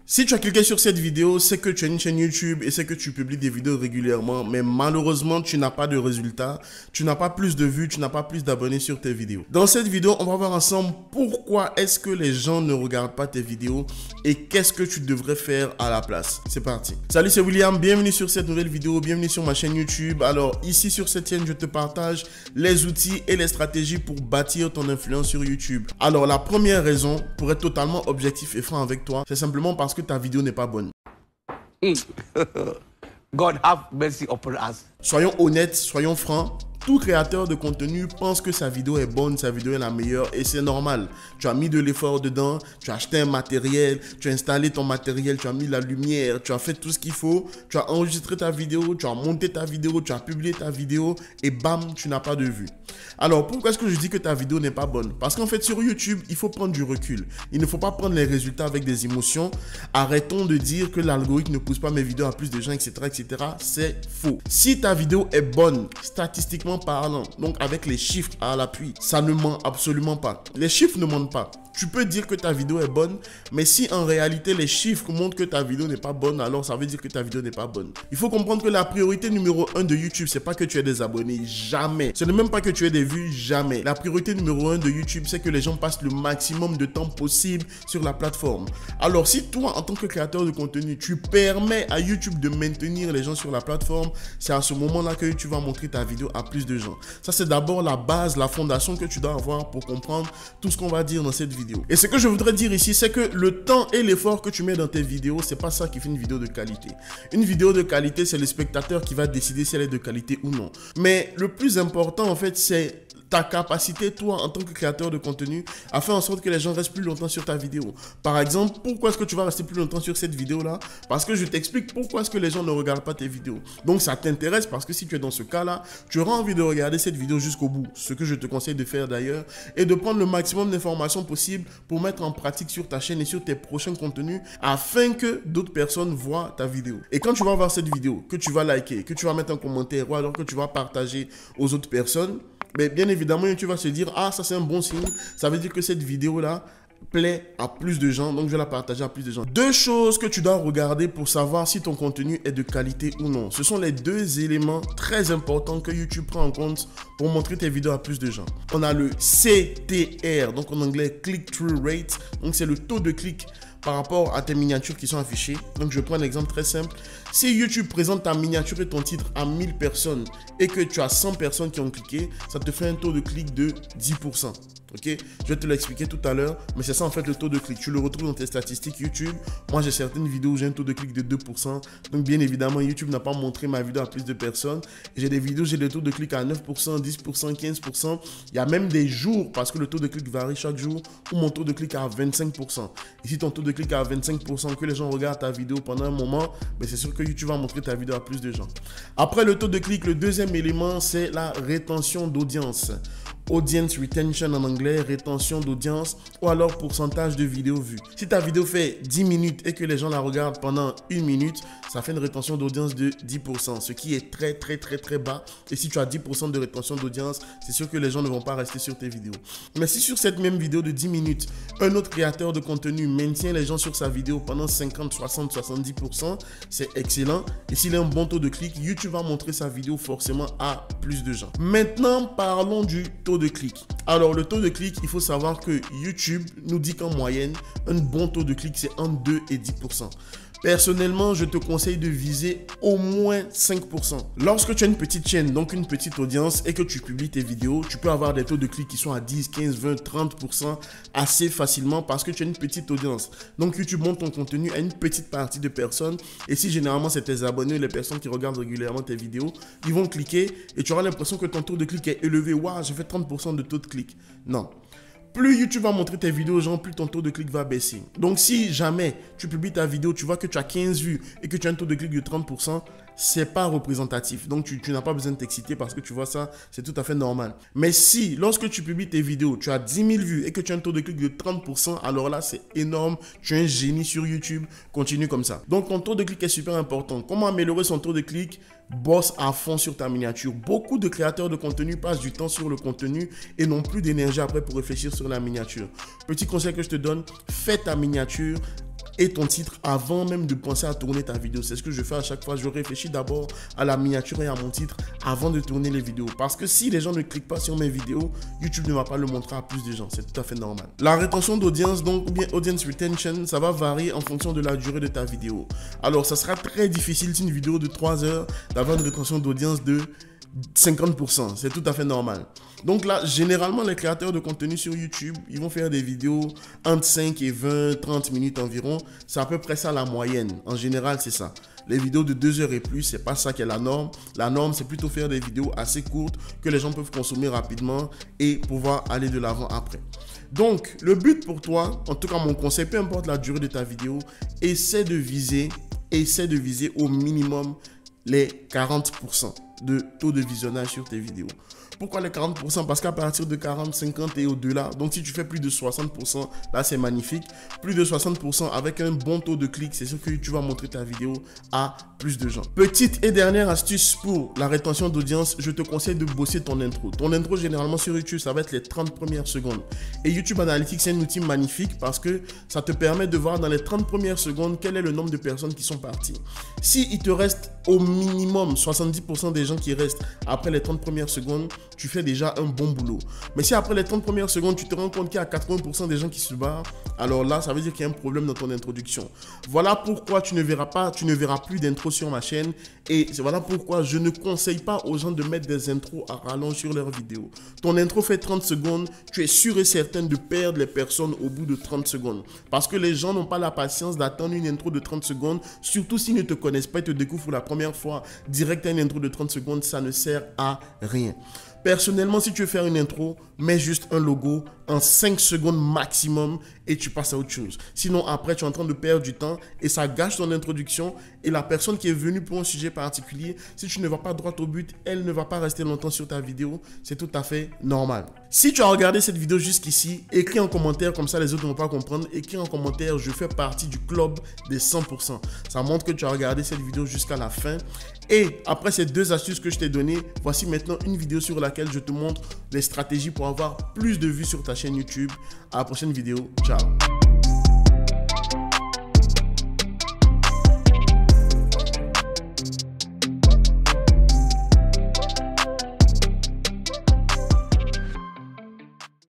Si tu as cliqué sur cette vidéo, c'est que tu as une chaîne YouTube et c'est que tu publies des vidéos régulièrement, mais malheureusement, tu n'as pas de résultats, tu n'as pas plus de vues, tu n'as pas plus d'abonnés sur tes vidéos. Dans cette vidéo, on va voir ensemble pourquoi est-ce que les gens ne regardent pas tes vidéos et qu'est-ce que tu devrais faire à la place. C'est parti. Salut, c'est William, bienvenue sur cette nouvelle vidéo, bienvenue sur ma chaîne YouTube. Alors ici sur cette chaîne, je te partage les outils et les stratégies pour bâtir ton influence sur YouTube. Alors la première raison, pour être totalement objectif et franc avec toi, c'est simplement parce que ta vidéo n'est pas bonne. God have mercy upon us. Soyons honnêtes, soyons francs. Tout créateur de contenu pense que sa vidéo est bonne, sa vidéo est la meilleure et c'est normal. Tu as mis de l'effort dedans, tu as acheté un matériel, tu as installé ton matériel, tu as mis la lumière, tu as fait tout ce qu'il faut, tu as enregistré ta vidéo, tu as monté ta vidéo, tu as publié ta vidéo et bam, tu n'as pas de vues. Alors pourquoi est-ce que je dis que ta vidéo n'est pas bonne? Parce qu'en fait sur YouTube, il faut prendre du recul. Il ne faut pas prendre les résultats avec des émotions. Arrêtons de dire que l'algorithme ne pousse pas mes vidéos à plus de gens, etc. etc. C'est faux. Si ta vidéo est bonne, statistiquement parlant, donc avec les chiffres à l'appui, ça ne ment absolument pas. Les chiffres ne mentent pas. Tu peux dire que ta vidéo est bonne, mais si en réalité les chiffres montrent que ta vidéo n'est pas bonne, alors ça veut dire que ta vidéo n'est pas bonne. Il faut comprendre que la priorité numéro 1 de YouTube, c'est pas que tu aies des abonnés, jamais. Ce n'est même pas que tu aies des vues, jamais. La priorité numéro 1 de YouTube, c'est que les gens passent le maximum de temps possible sur la plateforme. Alors si toi, en tant que créateur de contenu, tu permets à YouTube de maintenir les gens sur la plateforme, c'est à ce moment-là que tu vas montrer ta vidéo à plus de gens. Ça, c'est d'abord la base, la fondation que tu dois avoir pour comprendre tout ce qu'on va dire dans cette vidéo. Et ce que je voudrais dire ici, c'est que le temps et l'effort que tu mets dans tes vidéos, c'est pas ça qui fait une vidéo de qualité. Une vidéo de qualité, c'est le spectateur qui va décider si elle est de qualité ou non. Mais le plus important, en fait, c'est ta capacité, toi, en tant que créateur de contenu, à faire en sorte que les gens restent plus longtemps sur ta vidéo. Par exemple, pourquoi est-ce que tu vas rester plus longtemps sur cette vidéo-là? Parce que je t'explique pourquoi est-ce que les gens ne regardent pas tes vidéos. Donc, ça t'intéresse parce que si tu es dans ce cas-là, tu auras envie de regarder cette vidéo jusqu'au bout. Ce que je te conseille de faire d'ailleurs, et de prendre le maximum d'informations possibles pour mettre en pratique sur ta chaîne et sur tes prochains contenus afin que d'autres personnes voient ta vidéo. Et quand tu vas voir cette vidéo, que tu vas liker, que tu vas mettre un commentaire ou alors que tu vas partager aux autres personnes, mais bien évidemment, tu vas se dire, ah, ça c'est un bon signe, ça veut dire que cette vidéo-là plaît à plus de gens, donc je vais la partager à plus de gens. Deux choses que tu dois regarder pour savoir si ton contenu est de qualité ou non. Ce sont les deux éléments très importants que YouTube prend en compte pour montrer tes vidéos à plus de gens. On a le CTR, donc en anglais Click-Through Rate, donc c'est le taux de clic par rapport à tes miniatures qui sont affichées. Donc je prends un exemple très simple. Si YouTube présente ta miniature et ton titre à 1000 personnes et que tu as 100 personnes qui ont cliqué, ça te fait un taux de clic de 10%. Ok, je vais te l'expliquer tout à l'heure, mais c'est ça en fait le taux de clic. Tu le retrouves dans tes statistiques YouTube. Moi, j'ai certaines vidéos où j'ai un taux de clic de 2%. Donc, bien évidemment, YouTube n'a pas montré ma vidéo à plus de personnes. J'ai des vidéos, j'ai des taux de clic à 9%, 10%, 15%. Il y a même des jours, parce que le taux de clic varie chaque jour, où mon taux de clic est à 25%. Et si ton taux de clic est à 25%, que les gens regardent ta vidéo pendant un moment, ben c'est sûr que YouTube va montrer ta vidéo à plus de gens. Après le taux de clic, le deuxième élément, c'est la rétention d'audience. Audience retention en anglais, rétention d'audience ou alors pourcentage de vidéos vues. Si ta vidéo fait 10 minutes et que les gens la regardent pendant 1 minute, ça fait une rétention d'audience de 10%, ce qui est très bas. Et si tu as 10% de rétention d'audience, c'est sûr que les gens ne vont pas rester sur tes vidéos. Mais si sur cette même vidéo de 10 minutes, un autre créateur de contenu maintient les gens sur sa vidéo pendant 50, 60, 70%, c'est excellent. Et s'il a un bon taux de clic, YouTube va montrer sa vidéo forcément à plus de gens. Maintenant, parlons du taux de clic. Alors le taux de clic, il faut savoir que YouTube nous dit qu'en moyenne, un bon taux de clic c'est entre 2 et 10%. Personnellement, je te conseille de viser au moins 5%. Lorsque tu as une petite chaîne, donc une petite audience et que tu publies tes vidéos, tu peux avoir des taux de clics qui sont à 10, 15, 20, 30% assez facilement parce que tu as une petite audience. Donc YouTube montre ton contenu à une petite partie de personnes et si généralement c'est tes abonnés, les personnes qui regardent régulièrement tes vidéos, ils vont cliquer et tu auras l'impression que ton taux de clic est élevé. Waouh, j'ai fait 30% de taux de clic. Non. Plus YouTube va montrer tes vidéos aux gens, plus ton taux de clic va baisser. Donc, si jamais tu publies ta vidéo, tu vois que tu as 15 vues et que tu as un taux de clic de 30%, c'est pas représentatif. Donc, tu n'as pas besoin de t'exciter parce que tu vois ça, c'est tout à fait normal. Mais si, lorsque tu publies tes vidéos, tu as 10 000 vues et que tu as un taux de clic de 30%, alors là, c'est énorme. Tu es un génie sur YouTube. Continue comme ça. Donc, ton taux de clic est super important. Comment améliorer son taux de clic? Bosse à fond sur ta miniature. Beaucoup de créateurs de contenu passent du temps sur le contenu et n'ont plus d'énergie après pour réfléchir sur la miniature. Petit conseil que je te donne, fais ta miniature et ton titre avant même de penser à tourner ta vidéo. C'est ce que je fais à chaque fois. Je réfléchis d'abord à la miniature et à mon titre avant de tourner les vidéos. Parce que si les gens ne cliquent pas sur mes vidéos, YouTube ne va pas le montrer à plus de gens. C'est tout à fait normal. La rétention d'audience, donc, ou bien audience retention, ça va varier en fonction de la durée de ta vidéo. Alors, ça sera très difficile si une vidéo de 3 heures d'avoir une rétention d'audience de 50%, c'est tout à fait normal. Donc là, généralement, les créateurs de contenu sur YouTube, ils vont faire des vidéos entre 5 et 20, 30 minutes environ. C'est à peu près ça la moyenne. En général, c'est ça. Les vidéos de 2 heures et plus, c'est pas ça qui est la norme. La norme, c'est plutôt faire des vidéos assez courtes que les gens peuvent consommer rapidement et pouvoir aller de l'avant après. Donc, le but pour toi, en tout cas mon conseil, peu importe la durée de ta vidéo, essaie de viser au minimum les 40% de taux de visionnage sur tes vidéos. Pourquoi les 40%? Parce qu'à partir de 40, 50 et au-delà, donc si tu fais plus de 60%, là c'est magnifique. Plus de 60% avec un bon taux de clics, c'est sûr que tu vas montrer ta vidéo à plus de gens. Petite et dernière astuce pour la rétention d'audience, je te conseille de bosser ton intro. Ton intro, généralement sur YouTube, ça va être les 30 premières secondes. Et YouTube Analytics, c'est un outil magnifique parce que ça te permet de voir dans les 30 premières secondes quel est le nombre de personnes qui sont parties. Si il te reste au minimum 70% des gens qui restent après les 30 premières secondes, tu fais déjà un bon boulot. Mais si après les 30 premières secondes, tu te rends compte qu'il y a 80% des gens qui se barrent, alors là, ça veut dire qu'il y a un problème dans ton introduction. Voilà pourquoi tu ne verras plus d'intro sur ma chaîne. Et voilà pourquoi je ne conseille pas aux gens de mettre des intros à rallonge sur leurs vidéos. Ton intro fait 30 secondes, tu es sûr et certain de perdre les personnes au bout de 30 secondes. Parce que les gens n'ont pas la patience d'attendre une intro de 30 secondes, surtout s'ils ne te connaissent pas et te découvrent pour la première fois. Direct à une intro de 30 secondes, ça ne sert à rien. Personnellement, si tu veux faire une intro, mets juste un logo en 5 secondes maximum et tu passes à autre chose. Sinon, après, tu es en train de perdre du temps et ça gâche ton introduction. Et la personne qui est venue pour un sujet particulier, si tu ne vas pas droit au but, elle ne va pas rester longtemps sur ta vidéo. C'est tout à fait normal. Si tu as regardé cette vidéo jusqu'ici, écris en commentaire, comme ça les autres ne vont pas comprendre. Écris en commentaire, je fais partie du club des 100%. Ça montre que tu as regardé cette vidéo jusqu'à la fin. Et après ces 2 astuces que je t'ai données, voici maintenant une vidéo sur laquelle je te montre les stratégies pour avoir plus de vues sur ta chaîne YouTube. À la prochaine vidéo. Ciao.